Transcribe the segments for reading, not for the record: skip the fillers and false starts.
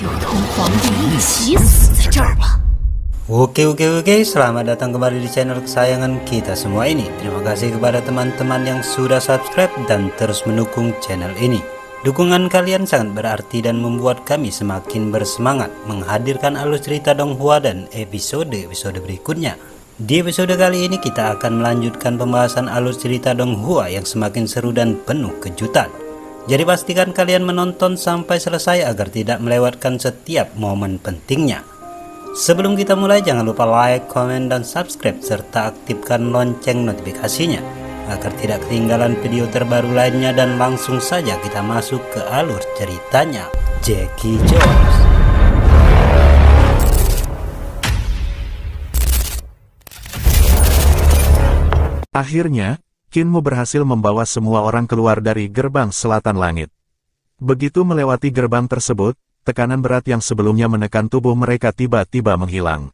就同皇帝一起死在这儿吧。 Oke, selamat datang kembali di channel kesayangan kita semua ini. Terima kasih kepada teman-teman yang sudah subscribe dan terus mendukung channel ini. Dukungan kalian sangat berarti dan membuat kami semakin bersemangat menghadirkan alur cerita Donghua dan episode berikutnya. Di episode kali ini kita akan melanjutkan pembahasan alur cerita Donghua yang semakin seru dan penuh kejutan. Jadi pastikan kalian menonton sampai selesai agar tidak melewatkan setiap momen pentingnya. Sebelum kita mulai, jangan lupa like, komen, dan subscribe serta aktifkan lonceng notifikasinya agar tidak ketinggalan video terbaru lainnya, dan langsung saja kita masuk ke alur ceritanya. Jackie Jones. Akhirnya, Kinmu berhasil membawa semua orang keluar dari gerbang selatan langit. Begitu melewati gerbang tersebut, tekanan berat yang sebelumnya menekan tubuh mereka tiba-tiba menghilang.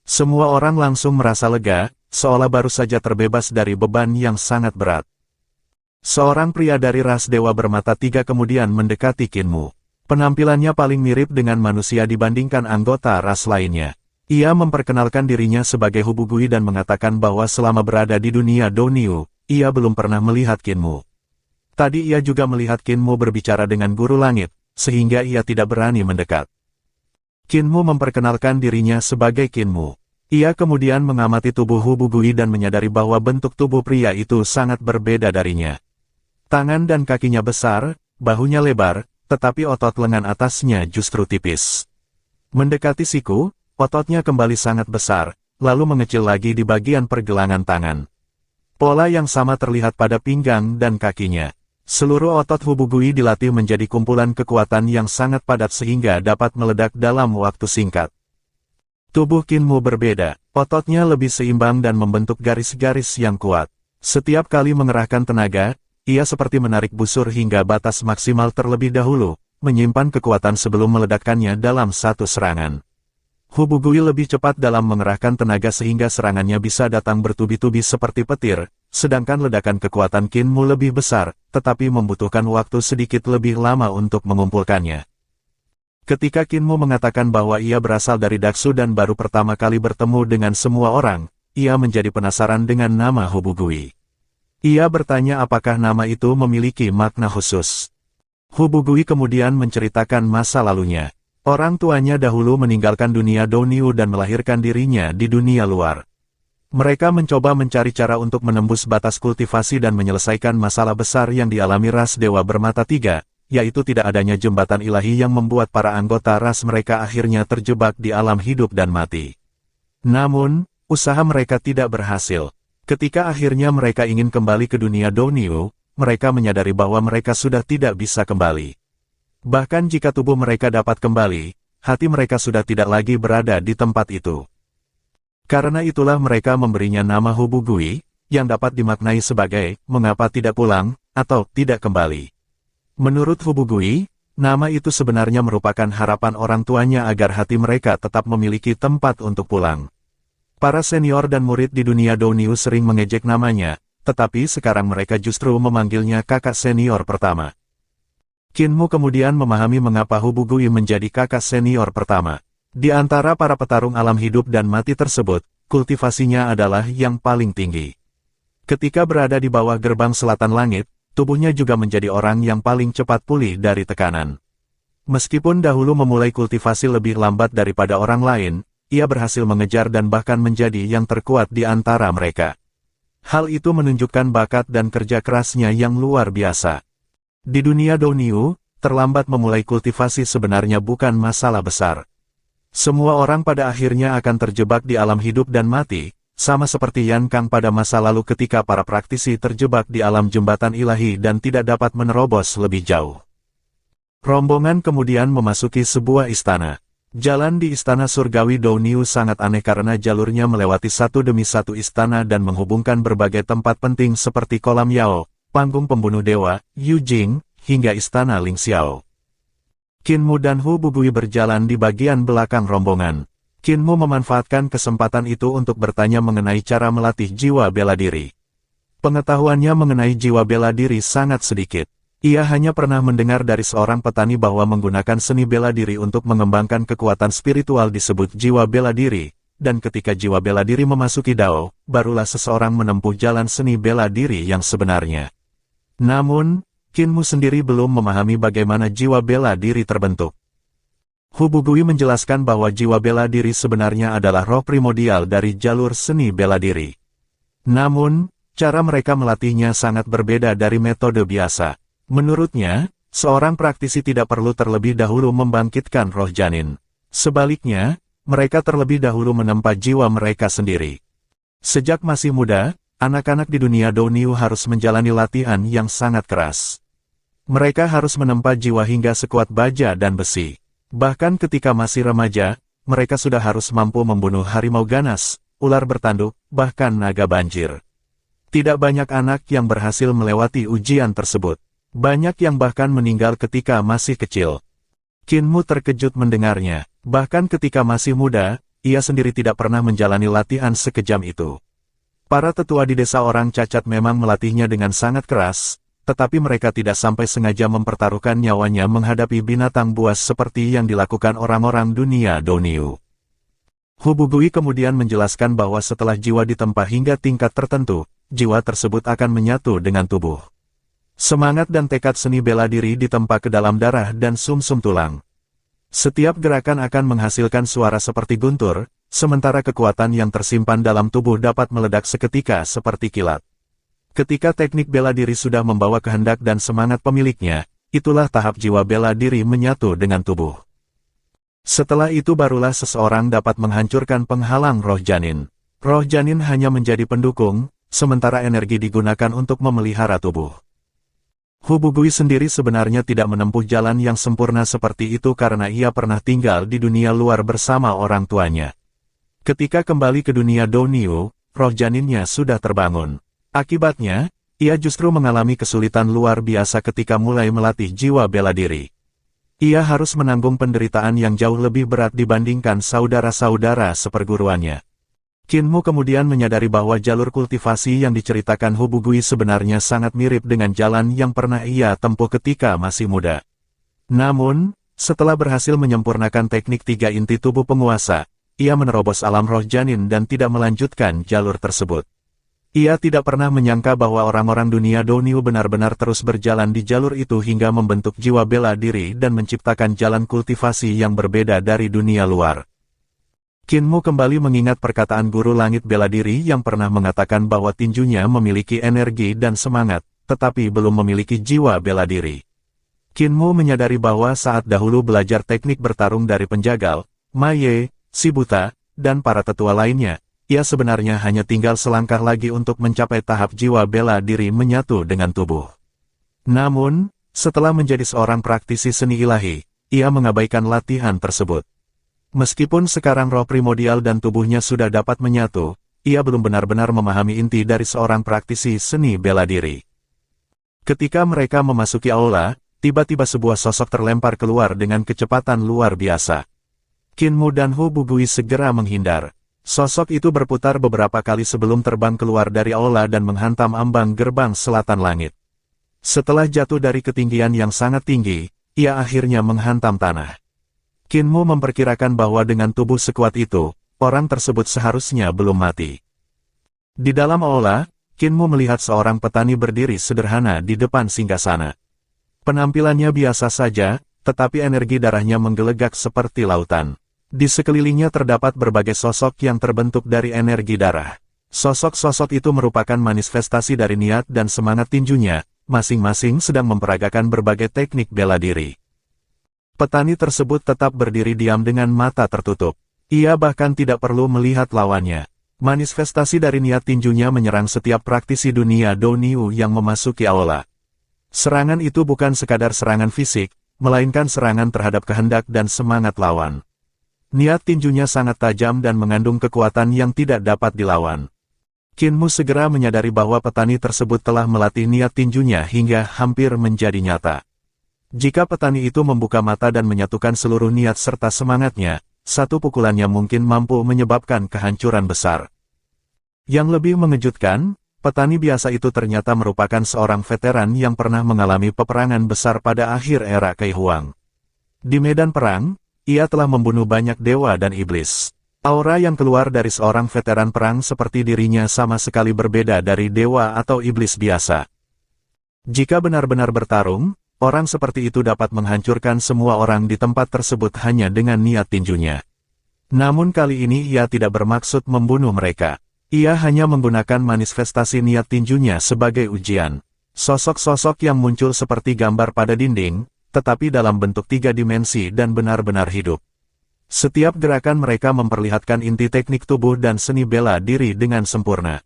Semua orang langsung merasa lega, seolah baru saja terbebas dari beban yang sangat berat. Seorang pria dari ras dewa bermata tiga kemudian mendekati Kinmu. Penampilannya paling mirip dengan manusia dibandingkan anggota ras lainnya. Ia memperkenalkan dirinya sebagai Hubugui dan mengatakan bahwa selama berada di dunia Douniu, ia belum pernah melihat Kinmu. Tadi ia juga melihat Kinmu berbicara dengan Guru Langit, sehingga ia tidak berani mendekat. Kinmu memperkenalkan dirinya sebagai Kinmu. Ia kemudian mengamati tubuh Hubugui dan menyadari bahwa bentuk tubuh pria itu sangat berbeda darinya. Tangan dan kakinya besar, bahunya lebar, tetapi otot lengan atasnya justru tipis. Mendekati siku, ototnya kembali sangat besar, lalu mengecil lagi di bagian pergelangan tangan. Pola yang sama terlihat pada pinggang dan kakinya. Seluruh otot Hubugui dilatih menjadi kumpulan kekuatan yang sangat padat sehingga dapat meledak dalam waktu singkat. Tubuh Kinmu berbeda, ototnya lebih seimbang dan membentuk garis-garis yang kuat. Setiap kali mengerahkan tenaga, ia seperti menarik busur hingga batas maksimal terlebih dahulu, menyimpan kekuatan sebelum meledakkannya dalam satu serangan. Hubugui lebih cepat dalam mengerahkan tenaga sehingga serangannya bisa datang bertubi-tubi seperti petir, sedangkan ledakan kekuatan Kinmu lebih besar, tetapi membutuhkan waktu sedikit lebih lama untuk mengumpulkannya. Ketika Kinmu mengatakan bahwa ia berasal dari Daksu dan baru pertama kali bertemu dengan semua orang, ia menjadi penasaran dengan nama Hubugui. Ia bertanya apakah nama itu memiliki makna khusus. Hubugui kemudian menceritakan masa lalunya. Orang tuanya dahulu meninggalkan dunia Douniu dan melahirkan dirinya di dunia luar. Mereka mencoba mencari cara untuk menembus batas kultivasi dan menyelesaikan masalah besar yang dialami ras dewa bermata tiga, yaitu tidak adanya jembatan ilahi yang membuat para anggota ras mereka akhirnya terjebak di alam hidup dan mati. Namun, usaha mereka tidak berhasil. Ketika akhirnya mereka ingin kembali ke dunia Douniu, mereka menyadari bahwa mereka sudah tidak bisa kembali. Bahkan jika tubuh mereka dapat kembali, hati mereka sudah tidak lagi berada di tempat itu. Karena itulah mereka memberinya nama Hubugui, yang dapat dimaknai sebagai, mengapa tidak pulang, atau tidak kembali. Menurut Hubugui, nama itu sebenarnya merupakan harapan orang tuanya agar hati mereka tetap memiliki tempat untuk pulang. Para senior dan murid di dunia Douniu sering mengejek namanya, tetapi sekarang mereka justru memanggilnya kakak senior pertama. Kinmu kemudian memahami mengapa Hubugui menjadi kakak senior pertama. Di antara para petarung alam hidup dan mati tersebut, kultivasinya adalah yang paling tinggi. Ketika berada di bawah gerbang selatan langit, tubuhnya juga menjadi orang yang paling cepat pulih dari tekanan. Meskipun dahulu memulai kultivasi lebih lambat daripada orang lain, ia berhasil mengejar dan bahkan menjadi yang terkuat di antara mereka. Hal itu menunjukkan bakat dan kerja kerasnya yang luar biasa. Di dunia Douniu, terlambat memulai kultivasi sebenarnya bukan masalah besar. Semua orang pada akhirnya akan terjebak di alam hidup dan mati, sama seperti Yan Kang pada masa lalu ketika para praktisi terjebak di alam jembatan ilahi dan tidak dapat menerobos lebih jauh. Rombongan kemudian memasuki sebuah istana. Jalan di istana surgawi Douniu sangat aneh karena jalurnya melewati satu demi satu istana dan menghubungkan berbagai tempat penting seperti kolam Yao, panggung pembunuh dewa, Yu Jing, hingga istana Ling Xiao. Kinmu dan Hubugui berjalan di bagian belakang rombongan. Kinmu memanfaatkan kesempatan itu untuk bertanya mengenai cara melatih jiwa bela diri. Pengetahuannya mengenai jiwa bela diri sangat sedikit. Ia hanya pernah mendengar dari seorang petani bahwa menggunakan seni bela diri untuk mengembangkan kekuatan spiritual disebut jiwa bela diri, dan ketika jiwa bela diri memasuki Dao, barulah seseorang menempuh jalan seni bela diri yang sebenarnya. Namun, Qin Mu sendiri belum memahami bagaimana jiwa bela diri terbentuk. Hu Bugui menjelaskan bahwa jiwa bela diri sebenarnya adalah roh primordial dari jalur seni bela diri. Namun, cara mereka melatihnya sangat berbeda dari metode biasa. Menurutnya, seorang praktisi tidak perlu terlebih dahulu membangkitkan roh janin. Sebaliknya, mereka terlebih dahulu menempa jiwa mereka sendiri. Sejak masih muda, anak-anak di dunia Douniu harus menjalani latihan yang sangat keras. Mereka harus menempa jiwa hingga sekuat baja dan besi. Bahkan ketika masih remaja, mereka sudah harus mampu membunuh harimau ganas, ular bertanduk, bahkan naga banjir. Tidak banyak anak yang berhasil melewati ujian tersebut. Banyak yang bahkan meninggal ketika masih kecil. Qin Mu terkejut mendengarnya. Bahkan ketika masih muda, ia sendiri tidak pernah menjalani latihan sekejam itu. Para tetua di desa orang cacat memang melatihnya dengan sangat keras, tetapi mereka tidak sampai sengaja mempertaruhkan nyawanya menghadapi binatang buas seperti yang dilakukan orang-orang dunia Douniu. Hu Bugui kemudian menjelaskan bahwa setelah jiwa ditempa hingga tingkat tertentu, jiwa tersebut akan menyatu dengan tubuh. Semangat dan tekad seni bela diri ditempa ke dalam darah dan sumsum tulang. Setiap gerakan akan menghasilkan suara seperti guntur, sementara kekuatan yang tersimpan dalam tubuh dapat meledak seketika seperti kilat. Ketika teknik bela diri sudah membawa kehendak dan semangat pemiliknya, itulah tahap jiwa bela diri menyatu dengan tubuh. Setelah itu barulah seseorang dapat menghancurkan penghalang roh janin. Roh janin hanya menjadi pendukung, sementara energi digunakan untuk memelihara tubuh. Hu Bugui sendiri sebenarnya tidak menempuh jalan yang sempurna seperti itu karena ia pernah tinggal di dunia luar bersama orang tuanya. Ketika kembali ke dunia Douniu, roh janinnya sudah terbangun. Akibatnya, ia justru mengalami kesulitan luar biasa ketika mulai melatih jiwa bela diri. Ia harus menanggung penderitaan yang jauh lebih berat dibandingkan saudara-saudara seperguruannya. Qin Mu kemudian menyadari bahwa jalur kultivasi yang diceritakan Hu Bugui sebenarnya sangat mirip dengan jalan yang pernah ia tempuh ketika masih muda. Namun, setelah berhasil menyempurnakan teknik tiga inti tubuh penguasa, ia menerobos alam roh janin dan tidak melanjutkan jalur tersebut. Ia tidak pernah menyangka bahwa orang-orang dunia Douniu benar-benar terus berjalan di jalur itu hingga membentuk jiwa bela diri dan menciptakan jalan kultivasi yang berbeda dari dunia luar. Qin Mu kembali mengingat perkataan guru langit bela diri yang pernah mengatakan bahwa tinjunya memiliki energi dan semangat, tetapi belum memiliki jiwa bela diri. Qin Mu menyadari bahwa saat dahulu belajar teknik bertarung dari penjagal, Ma Ye, si buta, dan para tetua lainnya, ia sebenarnya hanya tinggal selangkah lagi untuk mencapai tahap jiwa bela diri menyatu dengan tubuh. Namun, setelah menjadi seorang praktisi seni ilahi, ia mengabaikan latihan tersebut. Meskipun sekarang roh primordial dan tubuhnya sudah dapat menyatu, ia belum benar-benar memahami inti dari seorang praktisi seni bela diri. Ketika mereka memasuki aula, tiba-tiba sebuah sosok terlempar keluar dengan kecepatan luar biasa. Qin Mu dan Hu Bugui segera menghindar. Sosok itu berputar beberapa kali sebelum terbang keluar dari aula dan menghantam ambang gerbang selatan langit. Setelah jatuh dari ketinggian yang sangat tinggi, ia akhirnya menghantam tanah. Qin Mu memperkirakan bahwa dengan tubuh sekuat itu, orang tersebut seharusnya belum mati. Di dalam aula, Qin Mu melihat seorang petani berdiri sederhana di depan singgasana. Penampilannya biasa saja, tetapi energi darahnya menggelegak seperti lautan. Di sekelilingnya terdapat berbagai sosok yang terbentuk dari energi darah. Sosok-sosok itu merupakan manifestasi dari niat dan semangat tinjunya, masing-masing sedang memperagakan berbagai teknik bela diri. Petani tersebut tetap berdiri diam dengan mata tertutup. Ia bahkan tidak perlu melihat lawannya. Manifestasi dari niat tinjunya menyerang setiap praktisi dunia Douniu yang memasuki aula. Serangan itu bukan sekadar serangan fisik, melainkan serangan terhadap kehendak dan semangat lawan. Niat tinjunya sangat tajam dan mengandung kekuatan yang tidak dapat dilawan. Qin Mu segera menyadari bahwa petani tersebut telah melatih niat tinjunya hingga hampir menjadi nyata. Jika petani itu membuka mata dan menyatukan seluruh niat serta semangatnya, satu pukulannya mungkin mampu menyebabkan kehancuran besar. Yang lebih mengejutkan, petani biasa itu ternyata merupakan seorang veteran yang pernah mengalami peperangan besar pada akhir era Kei Huang. Di medan perang, ia telah membunuh banyak dewa dan iblis. Aura yang keluar dari seorang veteran perang seperti dirinya sama sekali berbeda dari dewa atau iblis biasa. Jika benar-benar bertarung, orang seperti itu dapat menghancurkan semua orang di tempat tersebut hanya dengan niat tinjunya. Namun kali ini ia tidak bermaksud membunuh mereka. Ia hanya menggunakan manifestasi niat tinjunya sebagai ujian. Sosok-sosok yang muncul seperti gambar pada dinding, tetapi dalam bentuk 3 dimensi dan benar-benar hidup. Setiap gerakan mereka memperlihatkan inti teknik tubuh dan seni bela diri dengan sempurna.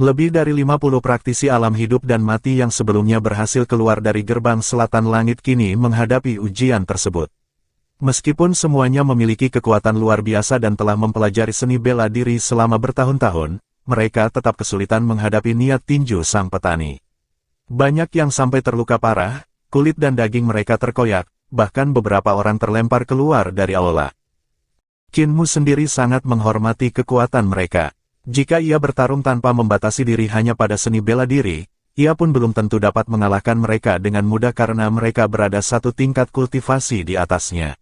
Lebih dari 50 praktisi alam hidup dan mati yang sebelumnya berhasil keluar dari gerbang selatan langit kini menghadapi ujian tersebut. Meskipun semuanya memiliki kekuatan luar biasa dan telah mempelajari seni bela diri selama bertahun-tahun, mereka tetap kesulitan menghadapi niat tinju sang petani. Banyak yang sampai terluka parah, kulit dan daging mereka terkoyak, bahkan beberapa orang terlempar keluar dari aula. Qin Mu sendiri sangat menghormati kekuatan mereka. Jika ia bertarung tanpa membatasi diri hanya pada seni bela diri, ia pun belum tentu dapat mengalahkan mereka dengan mudah karena mereka berada satu tingkat kultivasi di atasnya.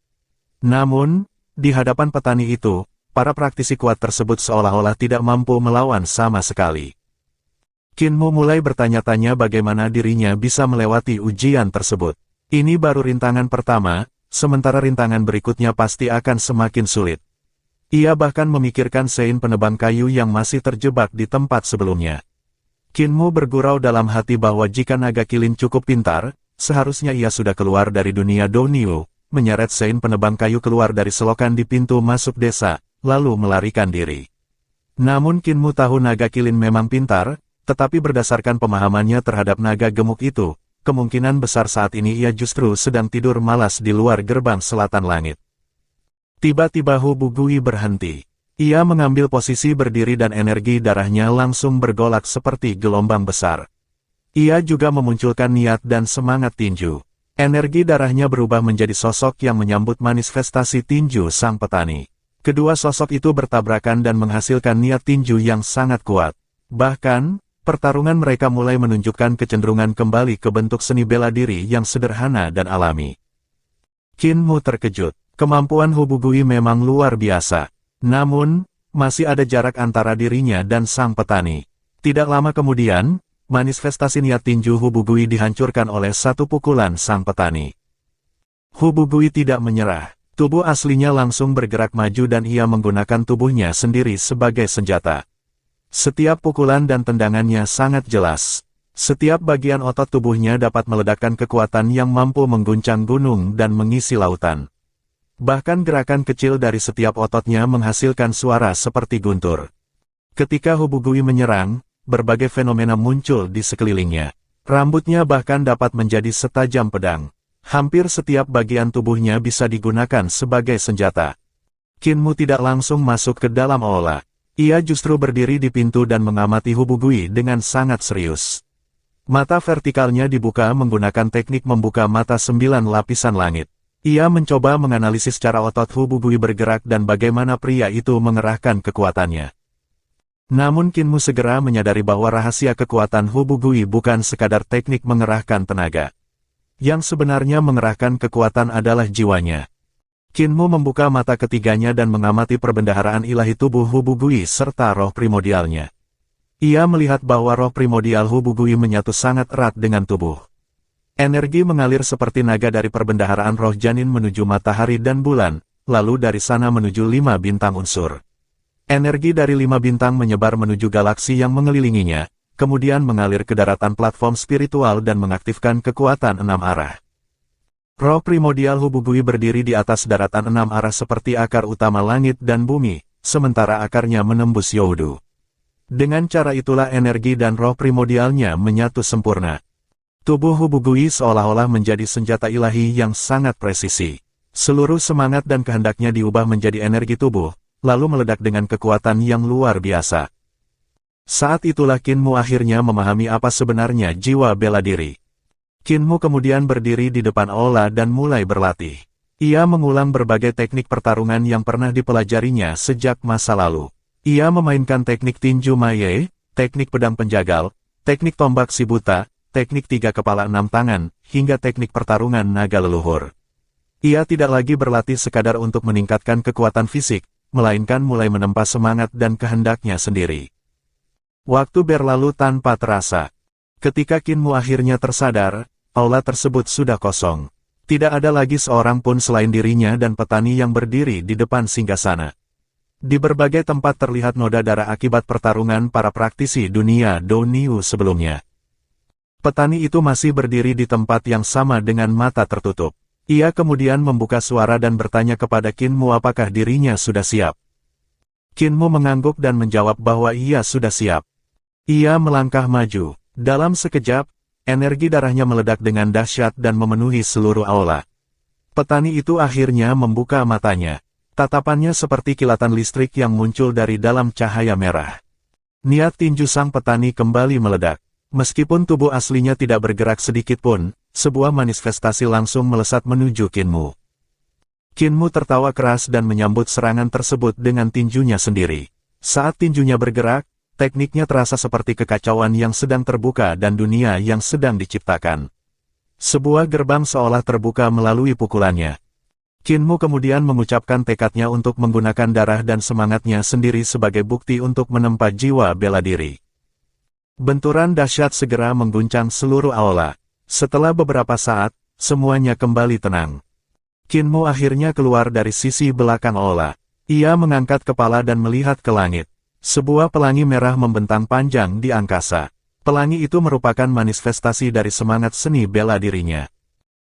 Namun, di hadapan petani itu, para praktisi kuat tersebut seolah-olah tidak mampu melawan sama sekali. Qin Mu mulai bertanya-tanya bagaimana dirinya bisa melewati ujian tersebut. Ini baru rintangan pertama, sementara rintangan berikutnya pasti akan semakin sulit. Ia bahkan memikirkan Sein penebang kayu yang masih terjebak di tempat sebelumnya. Qin Mu bergurau dalam hati bahwa jika naga kilin cukup pintar, seharusnya ia sudah keluar dari dunia Douniu, menyeret Sein penebang kayu keluar dari selokan di pintu masuk desa, lalu melarikan diri. Namun Qin Mu tahu naga kilin memang pintar, tetapi berdasarkan pemahamannya terhadap naga gemuk itu, kemungkinan besar saat ini ia justru sedang tidur malas di luar gerbang selatan langit. Tiba-tiba Hu Bugui berhenti. Ia mengambil posisi berdiri dan energi darahnya langsung bergolak seperti gelombang besar. Ia juga memunculkan niat dan semangat tinju. Energi darahnya berubah menjadi sosok yang menyambut manifestasi tinju sang petani. Kedua sosok itu bertabrakan dan menghasilkan niat tinju yang sangat kuat. Bahkan, pertarungan mereka mulai menunjukkan kecenderungan kembali ke bentuk seni bela diri yang sederhana dan alami. Qin Mu terkejut. Kemampuan Hu Bugui memang luar biasa. Namun, masih ada jarak antara dirinya dan sang petani. Tidak lama kemudian, manifestasi niat tinju Hu Bugui dihancurkan oleh satu pukulan sang petani. Hu Bugui tidak menyerah. Tubuh aslinya langsung bergerak maju dan ia menggunakan tubuhnya sendiri sebagai senjata. Setiap pukulan dan tendangannya sangat jelas. Setiap bagian otot tubuhnya dapat meledakkan kekuatan yang mampu mengguncang gunung dan mengisi lautan. Bahkan gerakan kecil dari setiap ototnya menghasilkan suara seperti guntur. Ketika Hu Bugui menyerang, berbagai fenomena muncul di sekelilingnya. Rambutnya bahkan dapat menjadi setajam pedang. Hampir setiap bagian tubuhnya bisa digunakan sebagai senjata. Qin Mu tidak langsung masuk ke dalam aula. Ia justru berdiri di pintu dan mengamati Hu Bugui dengan sangat serius. Mata vertikalnya dibuka menggunakan teknik membuka mata 9 lapisan langit. Ia mencoba menganalisis cara otot Hu Bugui bergerak dan bagaimana pria itu mengerahkan kekuatannya. Namun Qin Mu segera menyadari bahwa rahasia kekuatan Hu Bugui bukan sekadar teknik mengerahkan tenaga. Yang sebenarnya mengerahkan kekuatan adalah jiwanya. Qin Mu membuka mata ketiganya dan mengamati perbendaharaan ilahi tubuh Hu Bugui serta roh primordialnya. Ia melihat bahwa roh primordial Hu Bugui menyatu sangat erat dengan tubuh. Energi mengalir seperti naga dari perbendaharaan roh janin menuju matahari dan bulan, lalu dari sana menuju 5 bintang unsur. Energi dari 5 bintang menyebar menuju galaksi yang mengelilinginya, kemudian mengalir ke daratan platform spiritual dan mengaktifkan kekuatan 6 arah. Roh primordial Hu Bugui berdiri di atas daratan 6 arah seperti akar utama langit dan bumi, sementara akarnya menembus Youdu. Dengan cara itulah energi dan roh primordialnya menyatu sempurna. Tubuh Hu Bugui seolah-olah menjadi senjata ilahi yang sangat presisi. Seluruh semangat dan kehendaknya diubah menjadi energi tubuh, lalu meledak dengan kekuatan yang luar biasa. Saat itulah Qin Mu akhirnya memahami apa sebenarnya jiwa bela diri. Qin Mu kemudian berdiri di depan aula dan mulai berlatih. Ia mengulang berbagai teknik pertarungan yang pernah dipelajarinya sejak masa lalu. Ia memainkan teknik tinju Maye, teknik pedang penjagal, teknik tombak si buta, teknik 3 kepala 6 tangan, hingga teknik pertarungan naga leluhur. Ia tidak lagi berlatih sekadar untuk meningkatkan kekuatan fisik, melainkan mulai menempa semangat dan kehendaknya sendiri. Waktu berlalu tanpa terasa. Ketika Qin Mu akhirnya tersadar, aula tersebut sudah kosong. Tidak ada lagi seorang pun selain dirinya dan petani yang berdiri di depan singgasana. Di berbagai tempat terlihat noda darah akibat pertarungan para praktisi dunia Do Niu sebelumnya. Petani itu masih berdiri di tempat yang sama dengan mata tertutup. Ia kemudian membuka suara dan bertanya kepada Qin Mu apakah dirinya sudah siap. Qin Mu mengangguk dan menjawab bahwa ia sudah siap. Ia melangkah maju. Dalam sekejap, energi darahnya meledak dengan dahsyat dan memenuhi seluruh aula. Petani itu akhirnya membuka matanya. Tatapannya seperti kilatan listrik yang muncul dari dalam cahaya merah. Niat tinju sang petani kembali meledak. Meskipun tubuh aslinya tidak bergerak sedikit pun, sebuah manifestasi langsung melesat menuju Qin Mu. Qin Mu tertawa keras dan menyambut serangan tersebut dengan tinjunya sendiri. Saat tinjunya bergerak, tekniknya terasa seperti kekacauan yang sedang terbuka dan dunia yang sedang diciptakan. Sebuah gerbang seolah terbuka melalui pukulannya. Qin Mu kemudian mengucapkan tekadnya untuk menggunakan darah dan semangatnya sendiri sebagai bukti untuk menempa jiwa bela diri. Benturan dahsyat segera mengguncang seluruh aula. Setelah beberapa saat, semuanya kembali tenang. Qin Mu akhirnya keluar dari sisi belakang aula. Ia mengangkat kepala dan melihat ke langit. Sebuah pelangi merah membentang panjang di angkasa. Pelangi itu merupakan manifestasi dari semangat seni bela dirinya.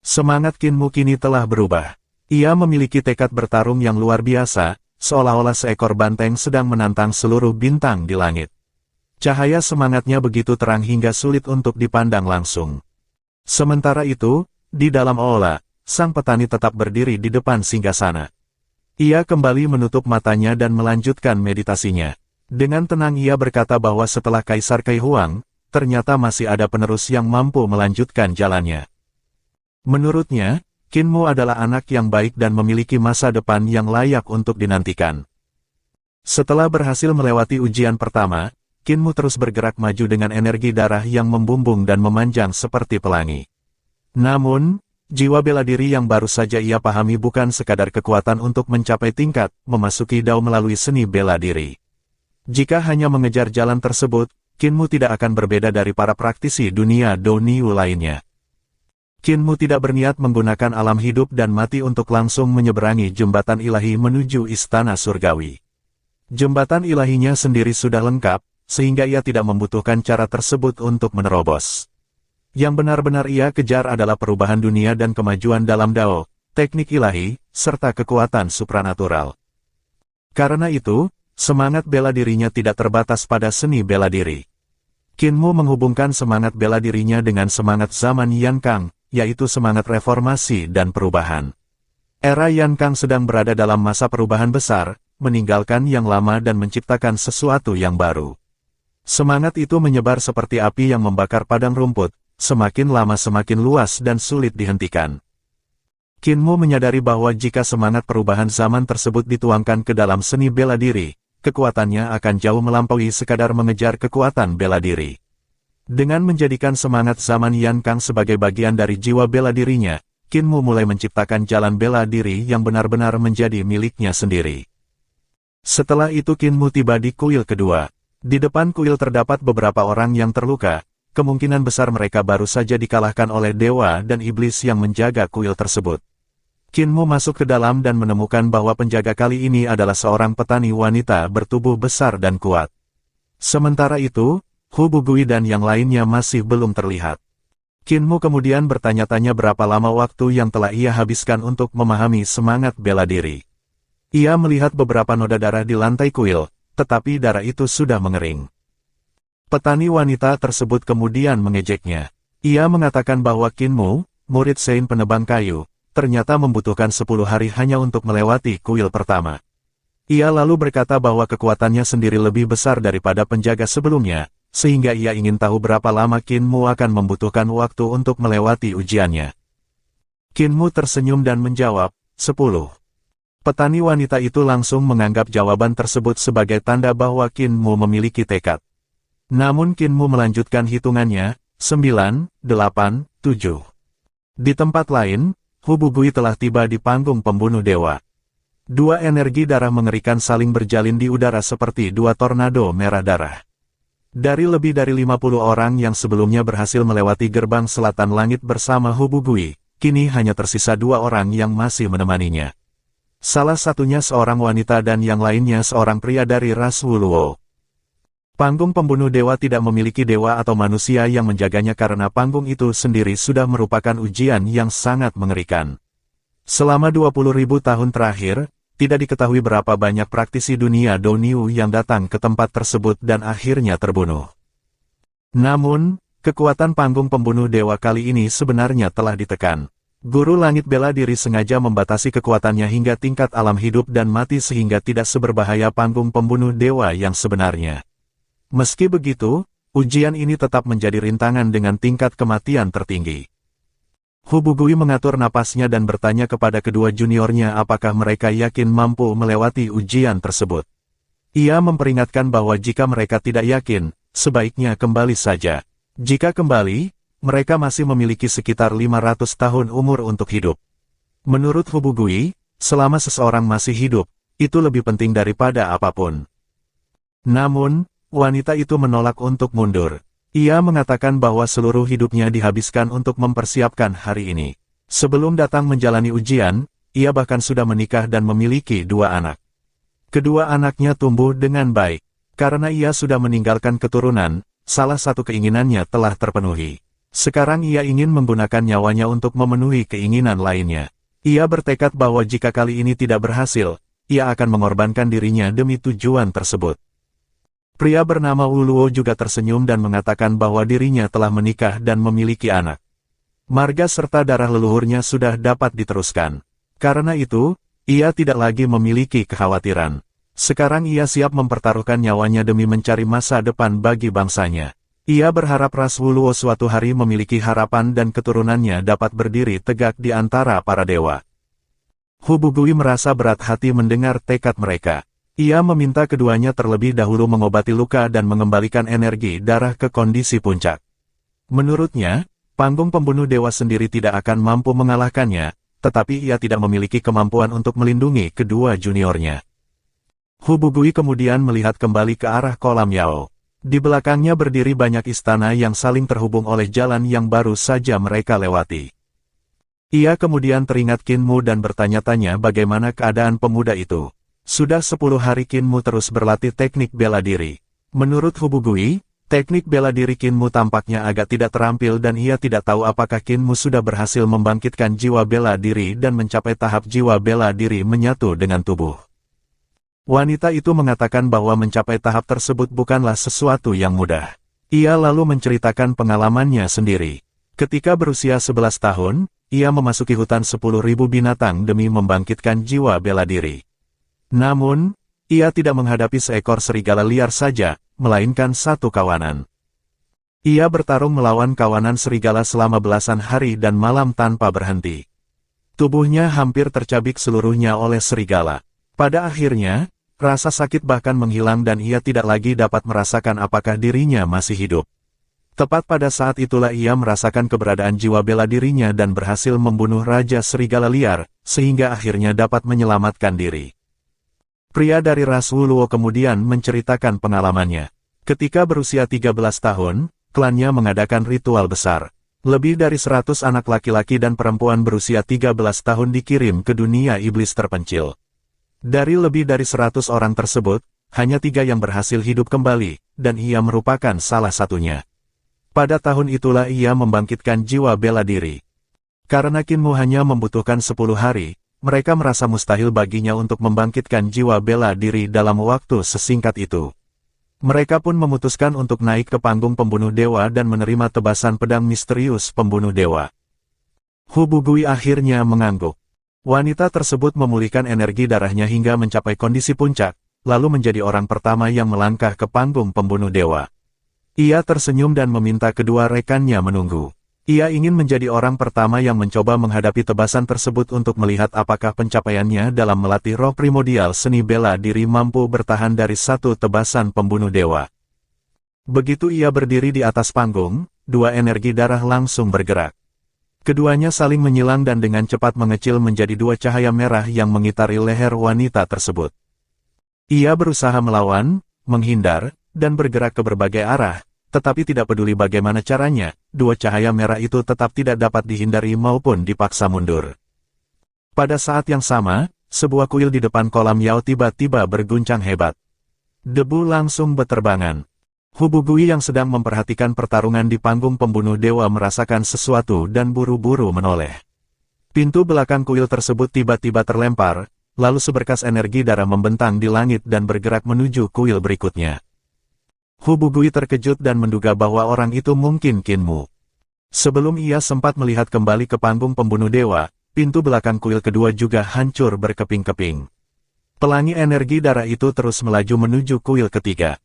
Semangat Qin Mu kini telah berubah. Ia memiliki tekad bertarung yang luar biasa, seolah-olah seekor banteng sedang menantang seluruh bintang di langit. Cahaya semangatnya begitu terang hingga sulit untuk dipandang langsung. Sementara itu, di dalam aula, sang petani tetap berdiri di depan singgasana. Ia kembali menutup matanya dan melanjutkan meditasinya. Dengan tenang ia berkata bahwa setelah Kaisar Kai Huang, ternyata masih ada penerus yang mampu melanjutkan jalannya. Menurutnya, Qin Mu adalah anak yang baik dan memiliki masa depan yang layak untuk dinantikan. Setelah berhasil melewati ujian pertama, Qin Mu terus bergerak maju dengan energi darah yang membumbung dan memanjang seperti pelangi. Namun, jiwa bela diri yang baru saja ia pahami bukan sekadar kekuatan untuk mencapai tingkat memasuki dao melalui seni bela diri. Jika hanya mengejar jalan tersebut, Qin Mu tidak akan berbeda dari para praktisi dunia Do Niu lainnya. Qin Mu tidak berniat menggunakan alam hidup dan mati untuk langsung menyeberangi jembatan ilahi menuju istana surgawi. Jembatan ilahinya sendiri sudah lengkap, sehingga ia tidak membutuhkan cara tersebut untuk menerobos. Yang benar-benar ia kejar adalah perubahan dunia dan kemajuan dalam dao, teknik ilahi, serta kekuatan supranatural. Karena itu, semangat bela dirinya tidak terbatas pada seni bela diri. Qin Mu menghubungkan semangat bela dirinya dengan semangat zaman Yan Kang, yaitu semangat reformasi dan perubahan. Era Yan Kang sedang berada dalam masa perubahan besar, meninggalkan yang lama dan menciptakan sesuatu yang baru. Semangat itu menyebar seperti api yang membakar padang rumput, semakin lama semakin luas dan sulit dihentikan. Qin Mu menyadari bahwa jika semangat perubahan zaman tersebut dituangkan ke dalam seni bela diri, kekuatannya akan jauh melampaui sekadar mengejar kekuatan bela diri. Dengan menjadikan semangat zaman Yan Kang sebagai bagian dari jiwa bela dirinya, Qin Mu mulai menciptakan jalan bela diri yang benar-benar menjadi miliknya sendiri. Setelah itu Qin Mu tiba di kuil kedua. Di depan kuil terdapat beberapa orang yang terluka, kemungkinan besar mereka baru saja dikalahkan oleh dewa dan iblis yang menjaga kuil tersebut. Qin Mu masuk ke dalam dan menemukan bahwa penjaga kali ini adalah seorang petani wanita bertubuh besar dan kuat. Sementara itu, Hu Bugui dan yang lainnya masih belum terlihat. Qin Mu kemudian bertanya-tanya berapa lama waktu yang telah ia habiskan untuk memahami semangat bela diri. Ia melihat beberapa noda darah di lantai kuil, tetapi darah itu sudah mengering. Petani wanita tersebut kemudian mengejeknya. Ia mengatakan bahwa Qin Mu, murid Sein penebang kayu, ternyata membutuhkan 10 hari hanya untuk melewati kuil pertama. Ia lalu berkata bahwa kekuatannya sendiri lebih besar daripada penjaga sebelumnya, sehingga ia ingin tahu berapa lama Qin Mu akan membutuhkan waktu untuk melewati ujiannya. Qin Mu tersenyum dan menjawab, 10. Petani wanita itu langsung menganggap jawaban tersebut sebagai tanda bahwa Qin Mu memiliki tekad. Namun Kinmu melanjutkan hitungannya, 9, 8, 7. Di tempat lain, Hubugui telah tiba di panggung pembunuh dewa. Dua energi darah mengerikan saling berjalin di udara seperti dua tornado merah darah. Dari lebih dari 50 orang yang sebelumnya berhasil melewati gerbang selatan langit bersama Hubugui, kini hanya tersisa 2 orang yang masih menemaninya. Salah satunya seorang wanita dan yang lainnya seorang pria dari ras Wuluo. Panggung pembunuh dewa tidak memiliki dewa atau manusia yang menjaganya karena panggung itu sendiri sudah merupakan ujian yang sangat mengerikan. Selama 20.000 tahun terakhir, tidak diketahui berapa banyak praktisi dunia Douniu yang datang ke tempat tersebut dan akhirnya terbunuh. Namun, kekuatan panggung pembunuh dewa kali ini sebenarnya telah ditekan. Guru langit bela diri sengaja membatasi kekuatannya hingga tingkat alam hidup dan mati sehingga tidak seberbahaya panggung pembunuh dewa yang sebenarnya. Meski begitu, ujian ini tetap menjadi rintangan dengan tingkat kematian tertinggi. Hubugui mengatur napasnya dan bertanya kepada kedua juniornya apakah mereka yakin mampu melewati ujian tersebut. Ia memperingatkan bahwa jika mereka tidak yakin, sebaiknya kembali saja. Jika kembali, mereka masih memiliki sekitar 500 tahun umur untuk hidup. Menurut Hubugui, selama seseorang masih hidup, itu lebih penting daripada apapun. Namun, wanita itu menolak untuk mundur. Ia mengatakan bahwa seluruh hidupnya dihabiskan untuk mempersiapkan hari ini. Sebelum datang menjalani ujian, ia bahkan sudah menikah dan memiliki 2 anak. Kedua anaknya tumbuh dengan baik. Karena ia sudah meninggalkan keturunan, salah satu keinginannya telah terpenuhi. Sekarang ia ingin menggunakan nyawanya untuk memenuhi keinginan lainnya. Ia bertekad bahwa jika kali ini tidak berhasil, ia akan mengorbankan dirinya demi tujuan tersebut. Pria bernama Wuluo juga tersenyum dan mengatakan bahwa dirinya telah menikah dan memiliki anak. Marga serta darah leluhurnya sudah dapat diteruskan. Karena itu, ia tidak lagi memiliki kekhawatiran. Sekarang ia siap mempertaruhkan nyawanya demi mencari masa depan bagi bangsanya. Ia berharap ras Wuluo suatu hari memiliki harapan dan keturunannya dapat berdiri tegak di antara para dewa. Hubugui merasa berat hati mendengar tekad mereka. Ia meminta keduanya terlebih dahulu mengobati luka dan mengembalikan energi darah ke kondisi puncak. Menurutnya, panggung pembunuh dewa sendiri tidak akan mampu mengalahkannya, tetapi ia tidak memiliki kemampuan untuk melindungi kedua juniornya. Hubugui kemudian melihat kembali ke arah kolam Yao. Di belakangnya berdiri banyak istana yang saling terhubung oleh jalan yang baru saja mereka lewati. Ia kemudian teringat Kinmu dan bertanya-tanya bagaimana keadaan pemuda itu. Sudah 10 hari Kinmu terus berlatih teknik bela diri. Menurut Hubugui, teknik bela diri Kinmu tampaknya agak tidak terampil dan ia tidak tahu apakah Kinmu sudah berhasil membangkitkan jiwa bela diri dan mencapai tahap jiwa bela diri menyatu dengan tubuh. Wanita itu mengatakan bahwa mencapai tahap tersebut bukanlah sesuatu yang mudah. Ia lalu menceritakan pengalamannya sendiri. Ketika berusia 11 tahun, ia memasuki hutan 10.000 binatang demi membangkitkan jiwa bela diri. Namun, ia tidak menghadapi seekor serigala liar saja, melainkan satu kawanan. Ia bertarung melawan kawanan serigala selama belasan hari dan malam tanpa berhenti. Tubuhnya hampir tercabik seluruhnya oleh serigala. Pada akhirnya, rasa sakit bahkan menghilang dan ia tidak lagi dapat merasakan apakah dirinya masih hidup. Tepat pada saat itulah ia merasakan keberadaan jiwa bela dirinya dan berhasil membunuh Raja Serigala Liar, sehingga akhirnya dapat menyelamatkan diri. Pria dari ras Wuluo kemudian menceritakan pengalamannya. Ketika berusia 13 tahun, klannya mengadakan ritual besar. Lebih dari 100 anak laki-laki dan perempuan berusia 13 tahun dikirim ke dunia iblis terpencil. Dari lebih dari 100 orang tersebut, hanya 3 yang berhasil hidup kembali, dan ia merupakan salah satunya. Pada tahun itulah ia membangkitkan jiwa bela diri. Karena Kinmu hanya membutuhkan 10 hari, mereka merasa mustahil baginya untuk membangkitkan jiwa bela diri dalam waktu sesingkat itu. Mereka pun memutuskan untuk naik ke panggung pembunuh dewa dan menerima tebasan pedang misterius pembunuh dewa. Hubugui akhirnya mengangguk. Wanita tersebut memulihkan energi darahnya hingga mencapai kondisi puncak, lalu menjadi orang pertama yang melangkah ke panggung pembunuh dewa. Ia tersenyum dan meminta kedua rekannya menunggu. Ia ingin menjadi orang pertama yang mencoba menghadapi tebasan tersebut untuk melihat apakah pencapaiannya dalam melatih roh primordial seni bela diri mampu bertahan dari satu tebasan pembunuh dewa. Begitu ia berdiri di atas panggung, dua energi darah langsung bergerak. Keduanya saling menyilang dan dengan cepat mengecil menjadi dua cahaya merah yang mengitari leher wanita tersebut. Ia berusaha melawan, menghindar, dan bergerak ke berbagai arah, tetapi tidak peduli bagaimana caranya, dua cahaya merah itu tetap tidak dapat dihindari maupun dipaksa mundur. Pada saat yang sama, sebuah kuil di depan kolam Yao tiba-tiba berguncang hebat. Debu langsung beterbangan. Hu Bugui yang sedang memperhatikan pertarungan di panggung pembunuh dewa merasakan sesuatu dan buru-buru menoleh. Pintu belakang kuil tersebut tiba-tiba terlempar, lalu seberkas energi darah membentang di langit dan bergerak menuju kuil berikutnya. Hu Bugui terkejut dan menduga bahwa orang itu mungkin Qin Mu. Sebelum ia sempat melihat kembali ke panggung pembunuh dewa, pintu belakang kuil kedua juga hancur berkeping-keping. Pelangi energi darah itu terus melaju menuju kuil ketiga.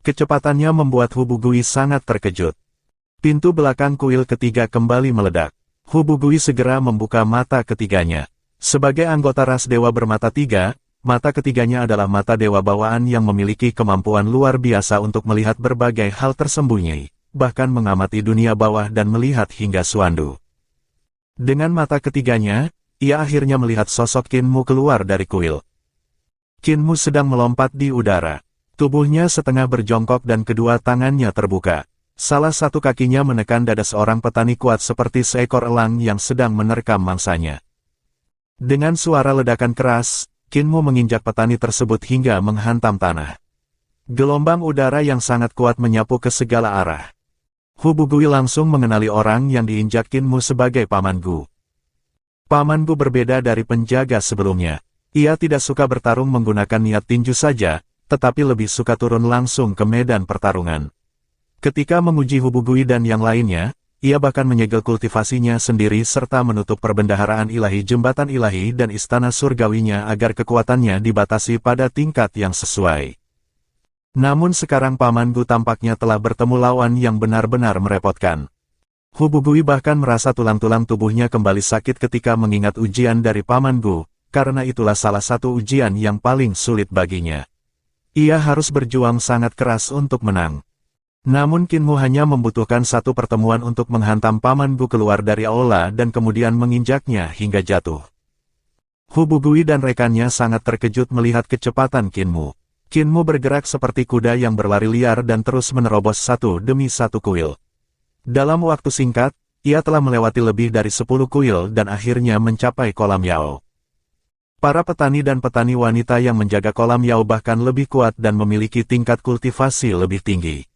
Kecepatannya membuat Hu Bugui sangat terkejut. Pintu belakang kuil ketiga kembali meledak. Hu Bugui segera membuka mata ketiganya. Sebagai anggota ras dewa bermata tiga, mata ketiganya adalah mata dewa bawaan yang memiliki kemampuan luar biasa untuk melihat berbagai hal tersembunyi, bahkan mengamati dunia bawah dan melihat hingga Suandu. Dengan mata ketiganya, ia akhirnya melihat sosok Qin Mu keluar dari kuil. Qin Mu sedang melompat di udara. Tubuhnya setengah berjongkok dan kedua tangannya terbuka. Salah satu kakinya menekan dada seorang petani kuat seperti seekor elang yang sedang menerkam mangsanya. Dengan suara ledakan keras, Qin Mu menginjak petani tersebut hingga menghantam tanah. Gelombang udara yang sangat kuat menyapu ke segala arah. Hu Bugui langsung mengenali orang yang diinjak Qin Mu sebagai Paman Gu. Paman Gu berbeda dari penjaga sebelumnya. Ia tidak suka bertarung menggunakan niat tinju saja, tetapi lebih suka turun langsung ke medan pertarungan. Ketika menguji Hu Bugui dan yang lainnya, ia bahkan menyegel kultivasinya sendiri serta menutup perbendaharaan ilahi jembatan ilahi dan istana surgawinya agar kekuatannya dibatasi pada tingkat yang sesuai. Namun sekarang Paman Gu tampaknya telah bertemu lawan yang benar-benar merepotkan. Hu Bugui bahkan merasa tulang-tulang tubuhnya kembali sakit ketika mengingat ujian dari Paman Gu, karena itulah salah satu ujian yang paling sulit baginya. Ia harus berjuang sangat keras untuk menang. Namun Qin Mu hanya membutuhkan satu pertemuan untuk menghantam Paman Gu keluar dari aula dan kemudian menginjaknya hingga jatuh. Hu Bugui dan rekannya sangat terkejut melihat kecepatan Qin Mu. Qin Mu bergerak seperti kuda yang berlari liar dan terus menerobos satu demi satu kuil. Dalam waktu singkat, ia telah melewati lebih dari 10 kuil dan akhirnya mencapai kolam Yao. Para petani dan petani wanita yang menjaga kolam Yao bahkan lebih kuat dan memiliki tingkat kultivasi lebih tinggi.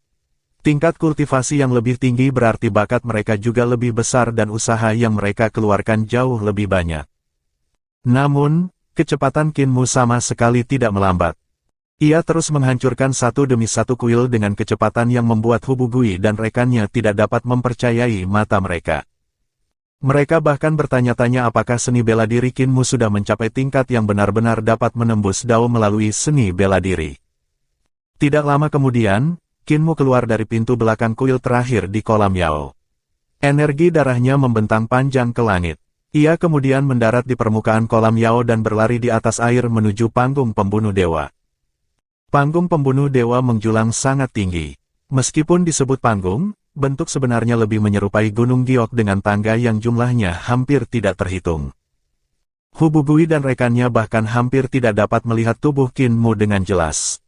Tingkat kultivasi yang lebih tinggi berarti bakat mereka juga lebih besar dan usaha yang mereka keluarkan jauh lebih banyak. Namun, kecepatan Qin Mu sama sekali tidak melambat. Ia terus menghancurkan satu demi satu kuil dengan kecepatan yang membuat Hu Bugui dan rekannya tidak dapat mempercayai mata mereka. Mereka bahkan bertanya-tanya apakah seni bela diri Qin Mu sudah mencapai tingkat yang benar-benar dapat menembus Dao melalui seni bela diri. Tidak lama kemudian, Qin Mu keluar dari pintu belakang kuil terakhir di kolam Yao. Energi darahnya membentang panjang ke langit. Ia kemudian mendarat di permukaan kolam Yao dan berlari di atas air menuju panggung pembunuh dewa. Panggung pembunuh dewa menjulang sangat tinggi. Meskipun disebut panggung, bentuk sebenarnya lebih menyerupai gunung giok dengan tangga yang jumlahnya hampir tidak terhitung. Hu Bugui dan rekannya bahkan hampir tidak dapat melihat tubuh Qin Mu dengan jelas.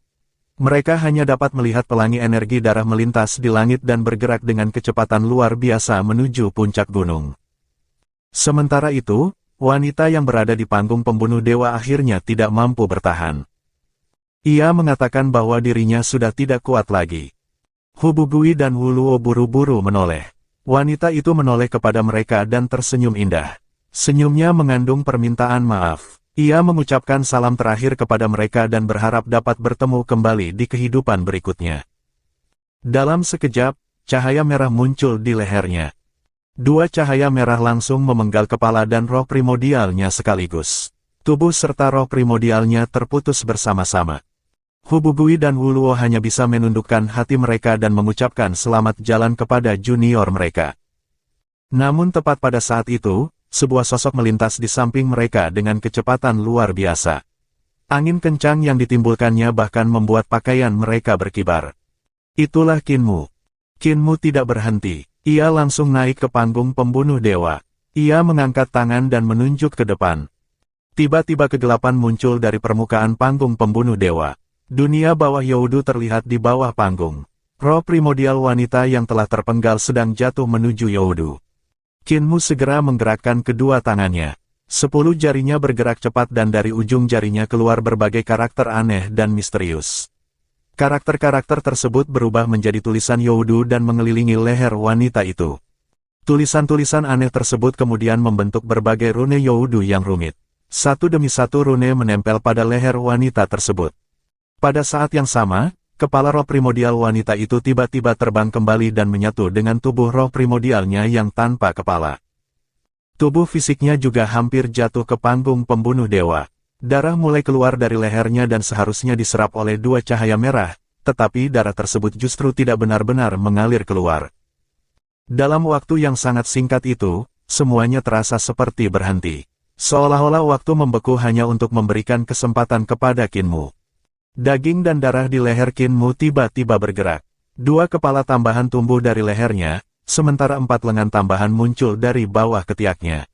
Mereka hanya dapat melihat pelangi energi darah melintas di langit dan bergerak dengan kecepatan luar biasa menuju puncak gunung. Sementara itu, wanita yang berada di panggung pembunuh dewa akhirnya tidak mampu bertahan. Ia mengatakan bahwa dirinya sudah tidak kuat lagi. Hu Bugui dan Wu Luo buru-buru menoleh. Wanita itu menoleh kepada mereka dan tersenyum indah. Senyumnya mengandung permintaan maaf. Ia mengucapkan salam terakhir kepada mereka dan berharap dapat bertemu kembali di kehidupan berikutnya. Dalam sekejap, cahaya merah muncul di lehernya. Dua cahaya merah langsung memenggal kepala dan roh primordialnya sekaligus. Tubuh serta roh primordialnya terputus bersama-sama. Hu Bugui dan Wu Luo hanya bisa menundukkan hati mereka dan mengucapkan selamat jalan kepada junior mereka. Namun tepat pada saat itu, sebuah sosok melintas di samping mereka dengan kecepatan luar biasa. Angin kencang yang ditimbulkannya bahkan membuat pakaian mereka berkibar. Itulah Kinmu. Kinmu tidak berhenti. Ia langsung naik ke panggung pembunuh dewa. Ia mengangkat tangan dan menunjuk ke depan. Tiba-tiba kegelapan muncul dari permukaan panggung pembunuh dewa. Dunia bawah Youdu terlihat di bawah panggung. Roh primordial wanita yang telah terpenggal sedang jatuh menuju Youdu. Kinmu segera menggerakkan kedua tangannya. 10 jarinya bergerak cepat dan dari ujung jarinya keluar berbagai karakter aneh dan misterius. Karakter-karakter tersebut berubah menjadi tulisan Youdu dan mengelilingi leher wanita itu. Tulisan-tulisan aneh tersebut kemudian membentuk berbagai rune Youdu yang rumit. Satu demi satu rune menempel pada leher wanita tersebut. Pada saat yang sama, kepala roh primordial wanita itu tiba-tiba terbang kembali dan menyatu dengan tubuh roh primordialnya yang tanpa kepala. Tubuh fisiknya juga hampir jatuh ke panggung pembunuh dewa. Darah mulai keluar dari lehernya dan seharusnya diserap oleh 2 cahaya merah, tetapi darah tersebut justru tidak benar-benar mengalir keluar. Dalam waktu yang sangat singkat itu, semuanya terasa seperti berhenti. Seolah-olah waktu membeku hanya untuk memberikan kesempatan kepada Kinmu. Daging dan darah di leher Kinmu tiba-tiba bergerak. 2 kepala tambahan tumbuh dari lehernya, sementara 4 lengan tambahan muncul dari bawah ketiaknya.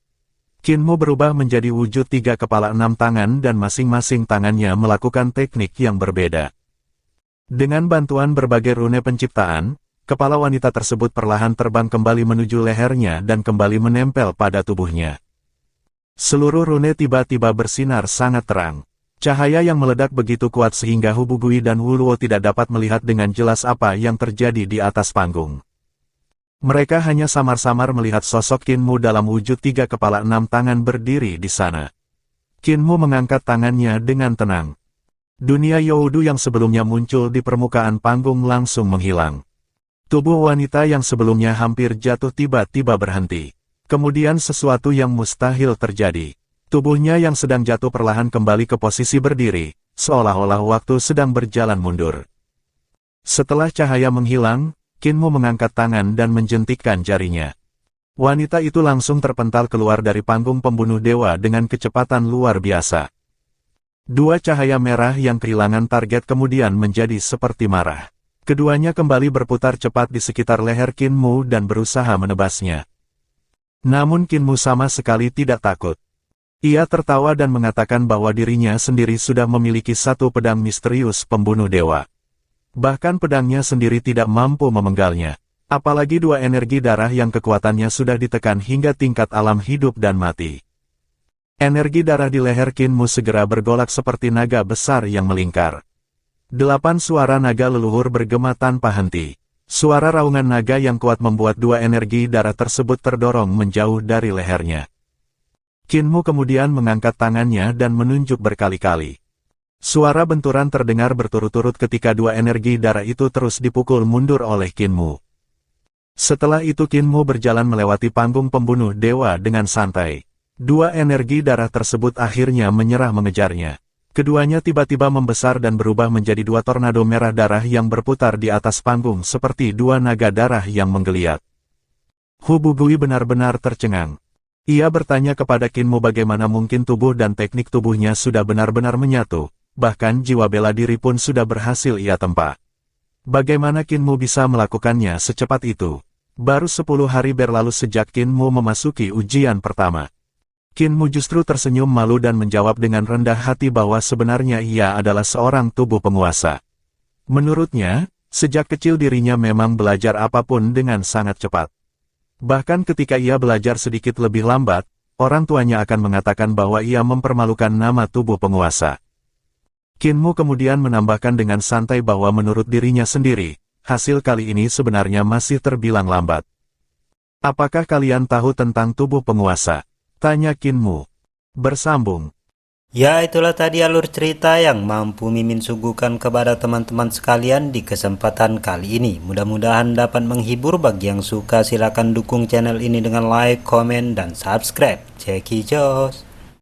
Kinmu berubah menjadi wujud 3 kepala 6 tangan dan masing-masing tangannya melakukan teknik yang berbeda. Dengan bantuan berbagai rune penciptaan, kepala wanita tersebut perlahan terbang kembali menuju lehernya dan kembali menempel pada tubuhnya. Seluruh rune tiba-tiba bersinar sangat terang. Cahaya yang meledak begitu kuat sehingga Hubugui dan Wuluo tidak dapat melihat dengan jelas apa yang terjadi di atas panggung. Mereka hanya samar-samar melihat sosok Kinmu dalam wujud 3 kepala 6 tangan berdiri di sana. Kinmu mengangkat tangannya dengan tenang. Dunia Youdu yang sebelumnya muncul di permukaan panggung langsung menghilang. Tubuh wanita yang sebelumnya hampir jatuh tiba-tiba berhenti. Kemudian sesuatu yang mustahil terjadi. Tubuhnya yang sedang jatuh perlahan kembali ke posisi berdiri, seolah-olah waktu sedang berjalan mundur. Setelah cahaya menghilang, Kinmu mengangkat tangan dan menjentikkan jarinya. Wanita itu langsung terpental keluar dari panggung pembunuh dewa dengan kecepatan luar biasa. 2 cahaya merah yang kehilangan target kemudian menjadi seperti marah. Keduanya kembali berputar cepat di sekitar leher Kinmu dan berusaha menebasnya. Namun Kinmu sama sekali tidak takut. Ia tertawa dan mengatakan bahwa dirinya sendiri sudah memiliki 1 pedang misterius pembunuh dewa. Bahkan pedangnya sendiri tidak mampu memenggalnya. Apalagi 2 energi darah yang kekuatannya sudah ditekan hingga tingkat alam hidup dan mati. Energi darah di leher Kinmu segera bergolak seperti naga besar yang melingkar. 8 suara naga leluhur bergema tanpa henti. Suara raungan naga yang kuat membuat 2 energi darah tersebut terdorong menjauh dari lehernya. Kinmu kemudian mengangkat tangannya dan menunjuk berkali-kali. Suara benturan terdengar berturut-turut ketika 2 energi darah itu terus dipukul mundur oleh Kinmu. Setelah itu Kinmu berjalan melewati panggung pembunuh dewa dengan santai. 2 energi darah tersebut akhirnya menyerah mengejarnya. Keduanya tiba-tiba membesar dan berubah menjadi 2 tornado merah darah yang berputar di atas panggung seperti 2 naga darah yang menggeliat. Hubugui benar-benar tercengang. Ia bertanya kepada Kinmu bagaimana mungkin tubuh dan teknik tubuhnya sudah benar-benar menyatu. Bahkan jiwa bela diri pun sudah berhasil ia tempa. Bagaimana Kinmu bisa melakukannya secepat itu? Baru 10 hari berlalu sejak Kinmu memasuki ujian pertama. Kinmu justru tersenyum malu dan menjawab dengan rendah hati bahwa sebenarnya ia adalah seorang tubuh penguasa. Menurutnya, sejak kecil dirinya memang belajar apapun dengan sangat cepat. Bahkan ketika ia belajar sedikit lebih lambat, orang tuanya akan mengatakan bahwa ia mempermalukan nama tubuh penguasa. Kinmu kemudian menambahkan dengan santai bahwa menurut dirinya sendiri, hasil kali ini sebenarnya masih terbilang lambat. Apakah kalian tahu tentang tubuh penguasa? Tanya Kinmu. Bersambung. Ya, itulah tadi alur cerita yang mampu Mimin suguhkan kepada teman-teman sekalian di kesempatan kali ini. Mudah-mudahan dapat menghibur. Bagi yang suka silakan dukung channel ini dengan like, komen, dan subscribe. Ceki jos.